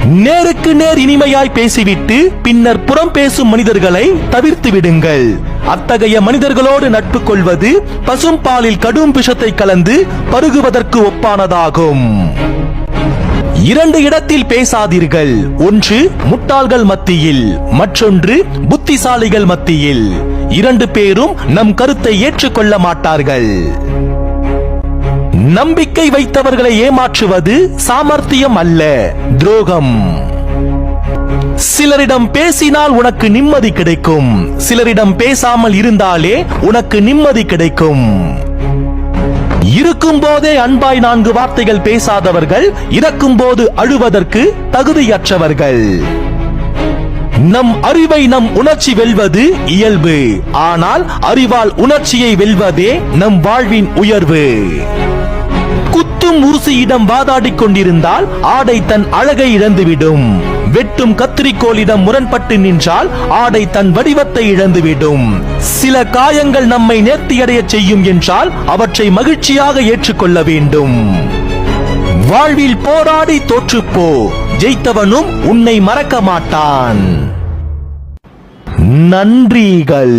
நேருக்கு நேர் இனிமையாய் பேசிவிட்டு பின்னர் புறம் பேசும் மனிதர்களை தவிர்த்து விடுங்கள். அத்தகைய மனிதர்களோடு நட்பு கொள்வது பசும்பாலில் கடும் விஷத்தை கலந்து பருகுவதற்கு ஒப்பானதாகும். 2 இடத்தில் பேசாதீர்கள். ஒன்று முட்டாள்கள் மத்தியில், மற்றொன்று புத்திசாலிகள் மத்தியில். 2 பேரும் நம் கருத்தை ஏற்றுக்கொள்ள மாட்டார்கள். நம்பிக்கை வைத்தவர்களை ஏமாற்றுவது சாமர்த்தியம் அல்ல, துரோகம். சிலரிடம் பேசினால் உனக்கு நிம்மதி கிடைக்கும். சிலரிடம் பேசாமல் இருந்தாலே உனக்கு நிம்மதி கிடைக்கும். இருக்கும் போதே அன்பாய் 4 வார்த்தைகள் பேசாதவர்கள் இறக்கும் போது அழுவதற்கு தகுதியற்றவர்கள். நம் அறிவை நம் உணர்ச்சி வெல்வது இயல்பு. ஆனால் அறிவால் உணர்ச்சியை வெல்வதே நம் வாழ்வின் உயர்வு. குத்தும் உருசியிடம் வாதாடிக் கொண்டிருந்தால் ஆடை தன் அழகை இழந்துவிடும். வெட்டும் கத்திரிக்கோளிடம் முரண்பட்டு நின்றால் ஆடை தன் வடிவத்தை இழந்துவிடும். சில காயங்கள் நம்மை நேர்த்தியடைய செய்யும் என்றால் அவற்றை மகிழ்ச்சியாக ஏற்றுக்கொள்ள வேண்டும். வாழ்வில் போராடி தோற்றுப்போ, ஜெயித்தவனும் உன்னை மறக்க மாட்டான். நன்றிகள்.